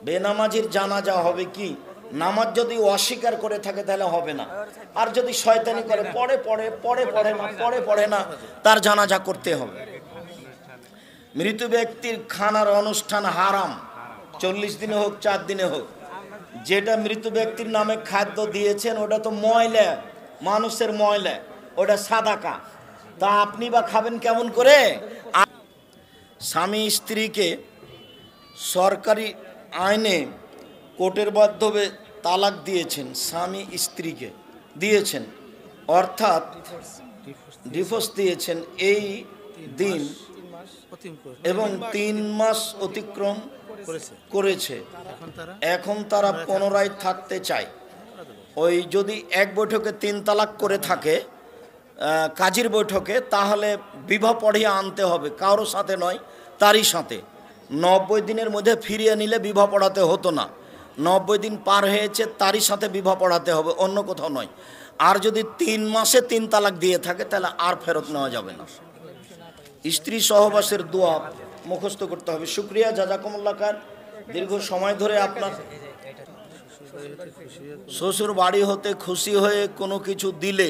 বেনামাজির জানাজা হবে কি? নামাজ যদি অস্বীকার করে থাকে তাহলে হবে না, আর যদি শয়তানি করে পড়ে না তার জানাজা করতে হবে। মৃত ব্যক্তির খানার অনুষ্ঠান হারাম, 40 দিনে হোক 4 দিনে হোক। যেটা মৃত ব্যক্তির নামে খাদ্য দিয়েছেন ওটা তো ময়লা, মানুষের ময়লা, ওটা সাদাকা, তা আপনি বা খাবেন কেমন করে? স্বামী স্ত্রীকে সরকারি আইনে কোর্টের মাধ্যমে তালাক দিয়েছেন, স্বামী স্ত্রীকে দিয়েছেন, অর্থাৎ ডিভোর্স দিয়েছেন এই দিন, এবং 3 মাস অতিক্রম করেছে। এখন তারা পুনরায় থাকতে চায়। ওই যদি এক বৈঠকে 3 তালাক করে থাকে কাজীর বৈঠকে, তাহলে বিবাহ পড়িয়ে আনতে হবে, কারোর সাথে নয়, তারই সাথে। 90 দিনের মধ্যে ফিরিয়ে নিলে বিবাহ পড়াতে হতো না, 90 দিন পার হয়েছে তারই সাথে বিবাহ পড়াতে হবে, অন্য কোথাও নয়। আর যদি 3 মাসে 3 তালাক দিয়ে থাকে তাহলে আর ফেরত নেওয়া যাবে না। স্ত্রী সহবাসের দোয়া মুখস্থ করতে হবে। শুকরিয়া, জাযাকুমুল্লাহ খান। দীর্ঘ সময় ধরে আপনার শ্বশুর বাড়ি হতে খুশি হয়ে কোনো কিছু দিলে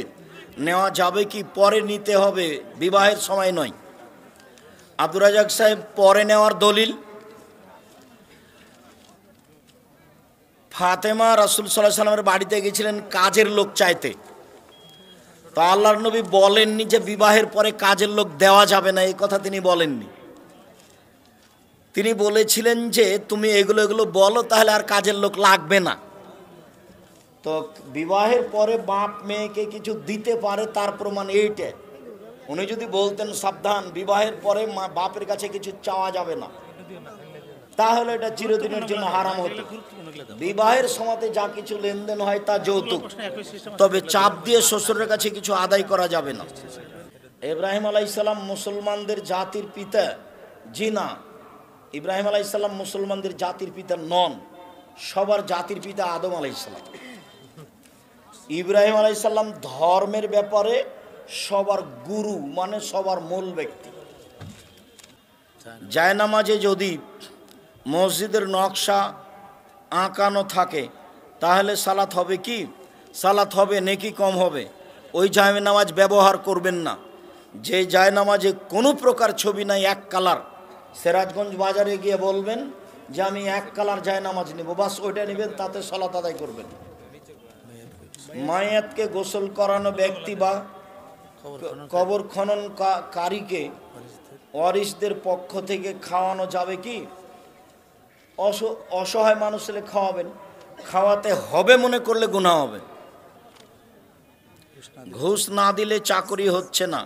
নেওয়া যাবে কি? পরে নিতে হবে, বিবাহের সময় নয়। আব্দুর রাজাক সাহেব, পরে নেওয়ার দলিল, ফাতেমা রাসূল সাল্লাল্লাহু আলাইহি সাল্লামের বাড়িতে গেছিলেন কাজের লোক চাইতে, তো আল্লাহর নবী বলেননি যে বিবাহের পরে কাজের লোক দেওয়া যাবে না, এই কথা তিনি বলেননি। তিনি বলেছিলেন যে তুমি এগুলো বলো, তাহলে আর কাজের লোক লাগবে না। তো বিবাহের পরে বাপ মেয়েকে কিছু দিতে পারে, তার প্রমাণ এইটা। উনি যদি বলতেন সাবধান, বিবাহের পরে বাপের কাছে কিছু চাওয়া যাবে না, তাহলে এটা চিরদিনের জন্য হারাম হতো। বিবাহের সময়তে যা কিছু লেনদেন হয় তা যৌতুক, তবে চাপ দিয়ে শ্বশুরের কাছে কিছু আদায় করা যাবে না। ইব্রাহিম আলাইহিস সালাম মুসলমানদের জাতির পিতা? জি না, ইব্রাহিম আলাইহিস সালাম মুসলমানদের জাতির পিতা নন, সবার জাতির পিতা আদম আলাইহিস সালাম। ইব্রাহিম আলাইহিস সালাম ধর্মের ব্যাপারে সবার গুরু, মানে সবার মূল ব্যক্তি। জায়নামাজে যদি মসজিদের নকশা আঁকানো থাকে তাহলে সালাত হবে কি? সালাত হবে, নেকি কম হবে। ওই জায়নামাজ ব্যবহার করবেন না। যে জায়নামাজে কোনো প্রকার ছবি নাই, এক কালার, সিরাজগঞ্জ বাজারে গিয়ে বলবেন যে আমি 1 কালার জায়নামাজ নেব, বাস ওইটা নেবেন, তাতে সালাত আদায় করবেন। মায়াতকে গোসল করানো ব্যক্তি বা কবর খননকারীকে ওয়ারিসদের পক্ষ থেকে খাওয়ানো যাবে কি? অসহায় মানুষের খাওয়াবেন, খাওয়াতে হবে মনে করলে গুনাহ হবে। ঘুষ না দিলে চাকরি হচ্ছে না।